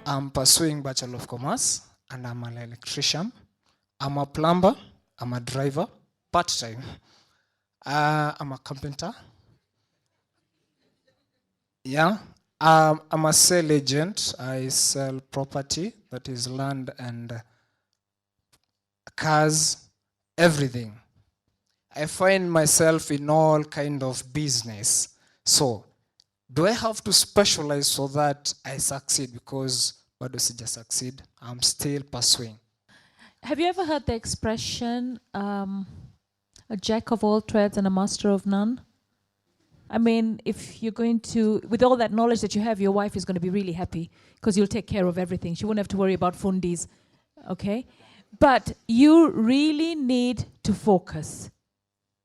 I'm pursuing Bachelor of Commerce, and I'm an electrician. I'm a plumber. I'm a driver, part-time. I'm a carpenter. Yeah. I'm a sale agent. I sell property, that is land and cars, everything. I find myself in all kind of business. So, do I have to specialize so that I succeed? Because bado sija succeed. I'm still pursuing. Have you ever heard the expression, a jack of all trades and a master of none? I mean, if you're going to, with all that knowledge that you have, your wife is going to be really happy because you'll take care of everything. She won't have to worry about fundis, okay? But you really need to focus.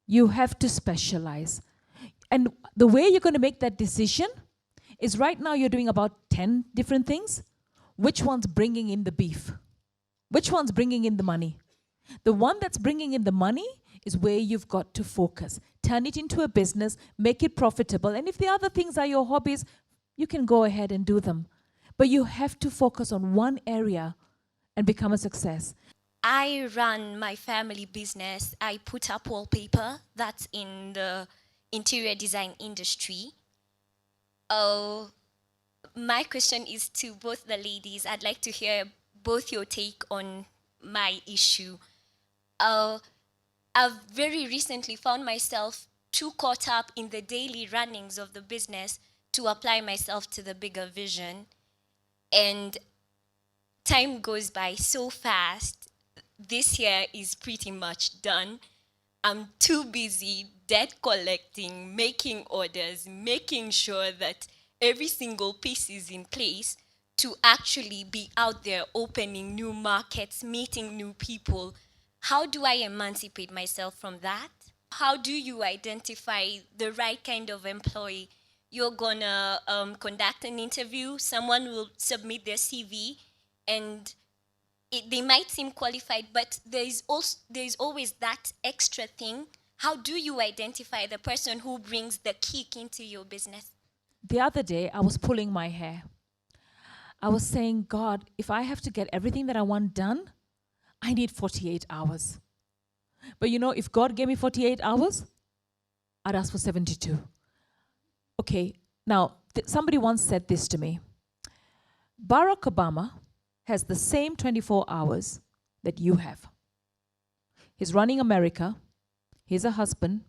You have to specialize. And the way you're going to make that decision is right now you're doing about 10 different things. Which one's bringing in the beef? Which one's bringing in the money? The one that's bringing in the money is where you've got to focus. Turn it into a business, make it profitable. And if the other things are your hobbies, you can go ahead and do them. But you have to focus on one area and become a success. I run my family business. I put up wallpaper that's in the interior design industry. My question is to both the ladies. I'd like to hear both your take on my issue. I've very recently found myself too caught up in the daily runnings of the business to apply myself to the bigger vision. And time goes by so fast. This year is pretty much done. I'm too busy debt collecting, making orders, making sure that every single piece is in place to actually be out there opening new markets, meeting new people. How do I emancipate myself from that? How do you identify the right kind of employee? You're gonna conduct an interview, someone will submit their CV, and they might seem qualified, but there's always that extra thing. How do you identify the person who brings the kick into your business? The other day, I was pulling my hair. I was saying, God, if I have to get everything that I want done, I need 48 hours. But you know, if God gave me 48 hours, I'd ask for 72. Okay, now, somebody once said this to me. Barack Obama has the same 24 hours that you have. He's running America. He's a husband.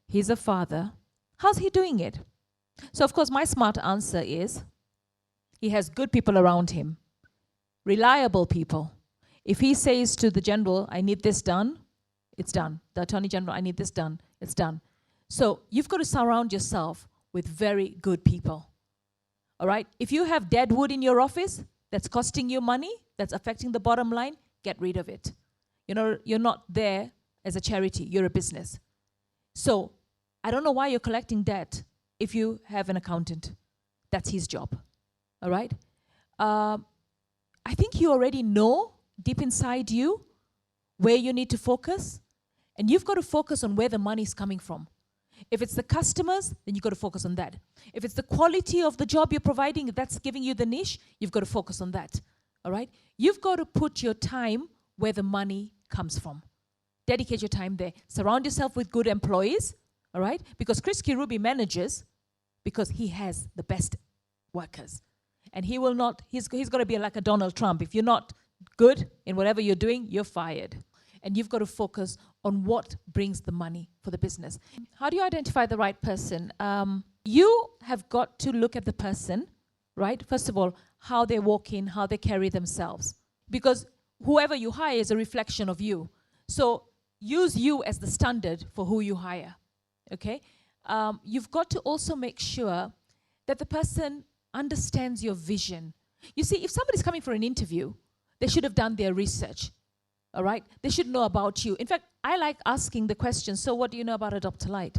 He's a father. How's he doing it? So, of course, my smart answer is he has good people around him, reliable people. If he says to the general, I need this done, it's done. The attorney general, I need this done, it's done. So you've got to surround yourself with very good people. All right? If you have dead wood in your office that's costing you money, that's affecting the bottom line, get rid of it. You know, you're not there as a charity, you're a business. So I don't know why you're collecting debt if you have an accountant. That's his job. All right? I think you already know deep inside you where you need to focus, and you've got to focus on where the money is coming from. If it's the customers, then you've got to focus on that. If it's the quality of the job you're providing, if that's giving you the niche, you've got to focus on that. All right? You've got to put your time where the money comes from. Dedicate your time there. Surround yourself with good employees, all right? Because Chris Kirubi manages because he has the best workers. And he will not, he's going to be like a Donald Trump. If you're not good in whatever you're doing, you're fired. And you've got to focus on what brings the money for the business. How do you identify the right person? You have got to look at the person, right? First of all, how they walk in, how they carry themselves. Because whoever you hire is a reflection of you. So use you as the standard for who you hire, okay? You've got to also make sure that the person understands your vision. You see, if somebody's coming for an interview, they should have done their research, all right? They should know about you. In fact, I like asking the question, so what do you know about Adopt a Light?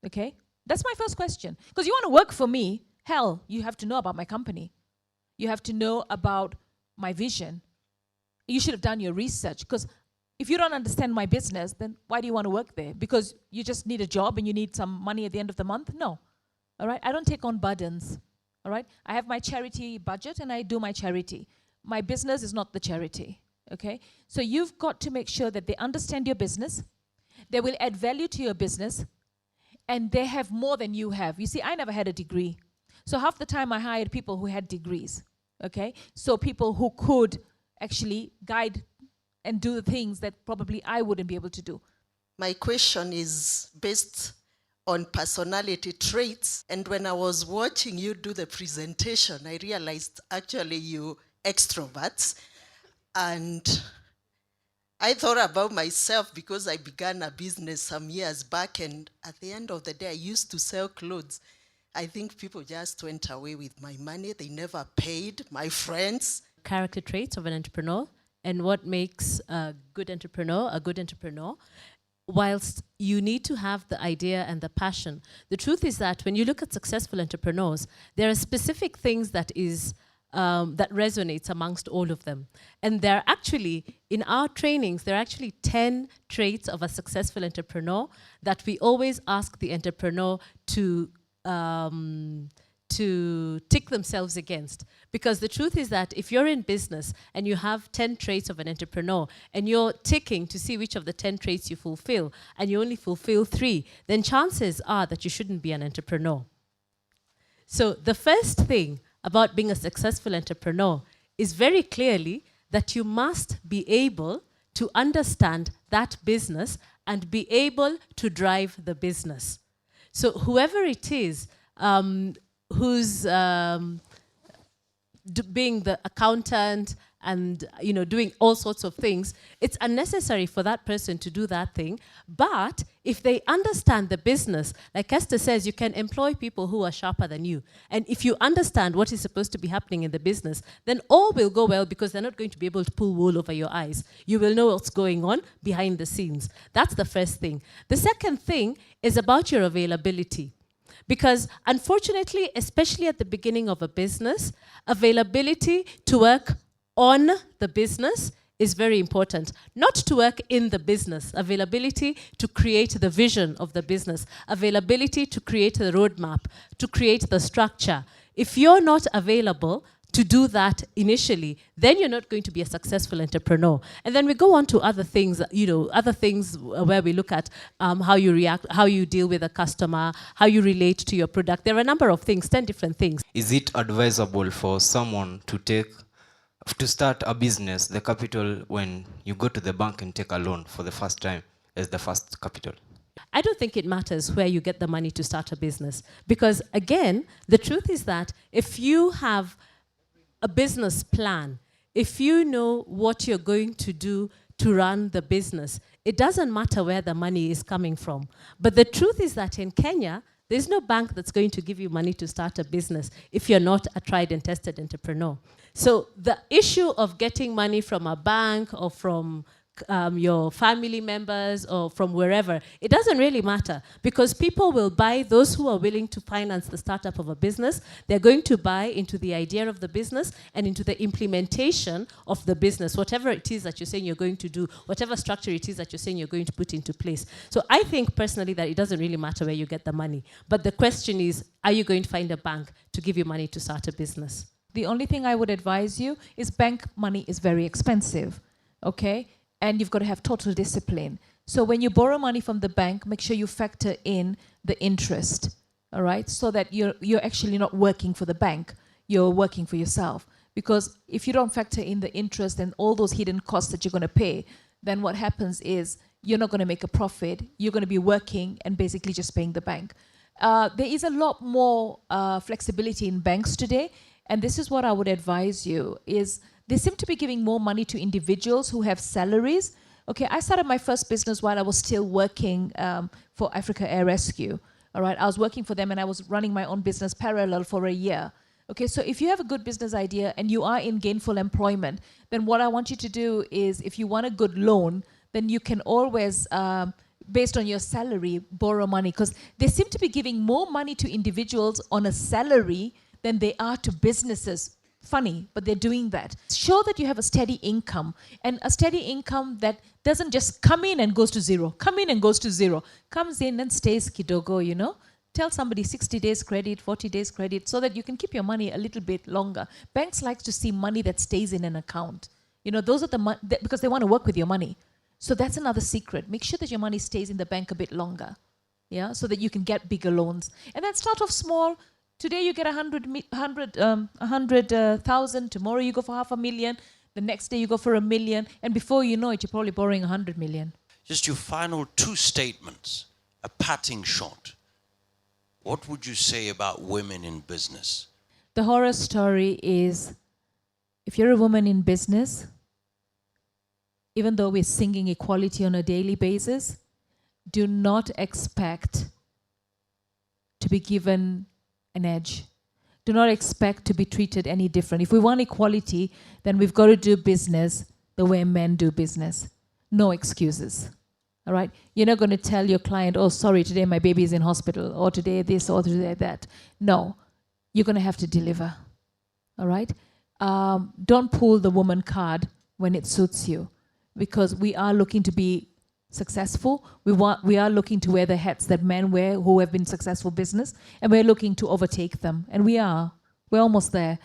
Okay? That's my first question. Because you want to work for me, hell, you have to know about my company. You have to know about my vision. You should have done your research. Because if you don't understand my business, then why do you want to work there? Because you just need a job and you need some money at the end of the month? No. All right? I don't take on burdens. All right? I have my charity budget and I do my charity. My business is not the charity. Okay? So you've got to make sure that they understand your business, they will add value to your business, and they have more than you have. You see, I never had a degree. So half the time I hired people who had degrees. Okay? So people who could actually guide and do the things that probably I wouldn't be able to do. My question is based on personality traits. And when I was watching you do the presentation, I realized actually you extroverts. And I thought about myself because I began a business some years back, and at the end of the day, I used to sell clothes. I think people just went away with my money. They never paid, my friends. Character traits of an entrepreneur and what makes a good entrepreneur, whilst you need to have the idea and the passion. The truth is that when you look at successful entrepreneurs, there are specific things that resonates amongst all of them. And there are actually, in our trainings, there are actually 10 traits of a successful entrepreneur that we always ask the entrepreneur to tick themselves against. Because the truth is that if you're in business and you have 10 traits of an entrepreneur and you're ticking to see which of the 10 traits you fulfill and you only fulfill 3, then chances are that you shouldn't be an entrepreneur. So the first thing about being a successful entrepreneur is very clearly that you must be able to understand that business and be able to drive the business. So whoever it is who's being the accountant and doing all sorts of things, it's unnecessary for that person to do that thing. But if they understand the business, like Esther says, you can employ people who are sharper than you. And if you understand what is supposed to be happening in the business, then all will go well because they're not going to be able to pull wool over your eyes. You will know what's going on behind the scenes. That's the first thing. The second thing is about your availability. Because unfortunately, especially at the beginning of a business, availability to work on the business is very important. Not to work in the business, availability to create the vision of the business, availability to create the roadmap, to create the structure. If you're not available to do that initially, then you're not going to be a successful entrepreneur. And then we go on to other things, where we look at how you react, how you deal with a customer, how you relate to your product. There are a number of things, 10 different things. Is it advisable for someone to start a business, the capital, when you go to the bank and take a loan for the first time as the first capital? I don't think it matters where you get the money to start a business. Because again, the truth is that if you have a business plan, if you know what you're going to do to run the business, it doesn't matter where the money is coming from. But the truth is that in Kenya, there's no bank that's going to give you money to start a business if you're not a tried and tested entrepreneur. So the issue of getting money from a bank or from your family members or from wherever, it doesn't really matter because people will buy, those who are willing to finance the startup of a business, they're going to buy into the idea of the business and into the implementation of the business, whatever it is that you're saying you're going to do, whatever structure it is that you're saying you're going to put into place. So I think personally that it doesn't really matter where you get the money. But the question is, are you going to find a bank to give you money to start a business? The only thing I would advise you is bank money is very expensive, okay? And you've got to have total discipline. So when you borrow money from the bank, make sure you factor in the interest, all right? So that you're actually not working for the bank, you're working for yourself. Because if you don't factor in the interest and all those hidden costs that you're going to pay, then what happens is you're not going to make a profit, you're going to be working and basically just paying the bank. There is a lot more flexibility in banks today, and this is what I would advise you, is they seem to be giving more money to individuals who have salaries. Okay, I started my first business while I was still working for Africa Air Rescue. All right, I was working for them and I was running my own business parallel for a year. Okay, so if you have a good business idea and you are in gainful employment, then what I want you to do is, if you want a good loan, then you can always, based on your salary, borrow money. Because they seem to be giving more money to individuals on a salary than they are to businesses. Funny, but they're doing that. Show that you have a steady income, and a steady income that doesn't just come in and goes to zero. Come in and goes to zero. Comes in and stays kidogo, tell somebody 60 days credit, 40 days credit, so that you can keep your money a little bit longer. Banks like to see money that stays in an account. You know, those are because they want to work with your money. So that's another secret. Make sure that your money stays in the bank a bit longer, yeah, so that you can get bigger loans. And then start off small. Today you get 100,000. Tomorrow you go for 500,000. The next day you go for 1 million. And before you know it, you're probably borrowing 100 million. Just your final 2 statements, a parting shot. What would you say about women in business? The horror story is, if you're a woman in business, even though we're singing equality on a daily basis, do not expect to be given an edge. Do not expect to be treated any different. If we want equality, then we've got to do business the way men do business. No excuses. All right? You're not going to tell your client, oh, sorry, today my baby is in hospital, or today this, or today that. No. You're going to have to deliver. All right? Don't pull the woman card when it suits you, because we are looking to be successful. We are looking to wear the hats that men wear who have been successful business, and we're looking to overtake them. And we're almost there.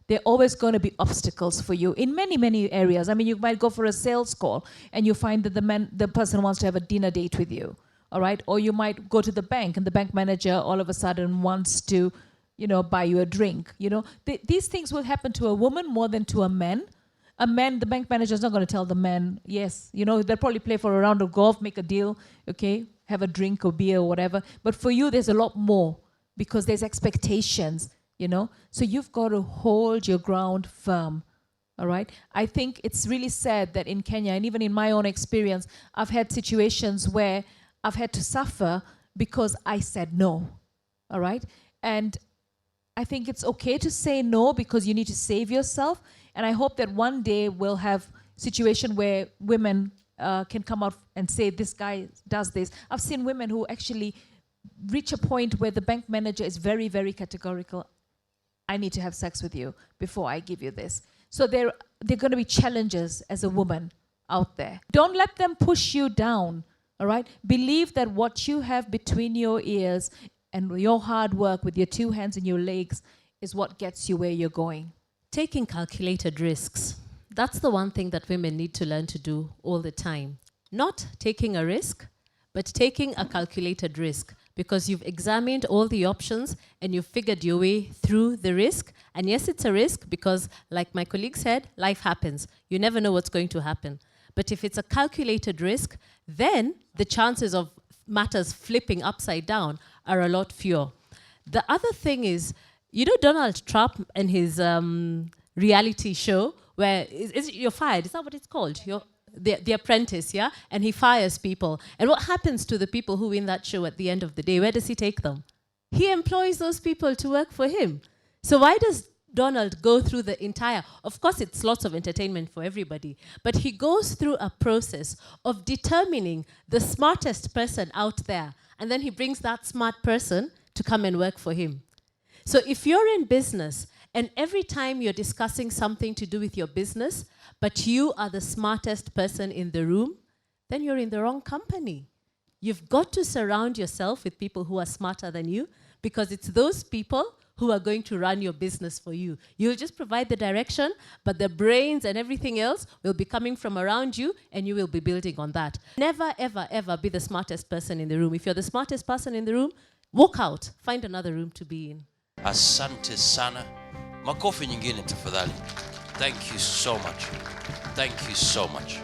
There are always going to be obstacles for you in many, many areas. I mean, you might go for a sales call and you find that the person wants to have a dinner date with you, all right? Or you might go to the bank and the bank manager all of a sudden wants to, buy you a drink. These things will happen to a woman more than to a man. A man, the bank manager is not going to tell the man, yes, they'll probably play for a round of golf, make a deal, okay, have a drink or beer or whatever. But for you, there's a lot more because there's expectations, So you've got to hold your ground firm, all right? I think it's really sad that in Kenya, and even in my own experience, I've had situations where I've had to suffer because I said no, all right? And I think it's okay to say no because you need to save yourself. And I hope that one day we'll have situation where women can come out and say, this guy does this. I've seen women who actually reach a point where the bank manager is very, very categorical. I need to have sex with you before I give you this. So there are going to be challenges as a woman out there. Don't let them push you down, all right? Believe that what you have between your ears and your hard work with your 2 hands and your legs is what gets you where you're going. Taking calculated risks. That's the one thing that women need to learn to do all the time. Not taking a risk, but taking a calculated risk, because you've examined all the options and you've figured your way through the risk. And yes, it's a risk because, like my colleague said, life happens. You never know what's going to happen. But if it's a calculated risk, then the chances of matters flipping upside down are a lot fewer. The other thing is, Donald Trump and his reality show where you're fired. Is that what it's called? The Apprentice, yeah? And he fires people. And what happens to the people who win that show at the end of the day? Where does he take them? He employs those people to work for him. So why does Donald go through the entire... Of course, it's lots of entertainment for everybody. But he goes through a process of determining the smartest person out there. And then he brings that smart person to come and work for him. So if you're in business and every time you're discussing something to do with your business, but you are the smartest person in the room, then you're in the wrong company. You've got to surround yourself with people who are smarter than you, because it's those people who are going to run your business for you. You'll just provide the direction, but the brains and everything else will be coming from around you, and you will be building on that. Never, ever, ever be the smartest person in the room. If you're the smartest person in the room, walk out. Find another room to be in. Asante sana. Makofi nyingine tafadhali. Thank you so much. Thank you so much.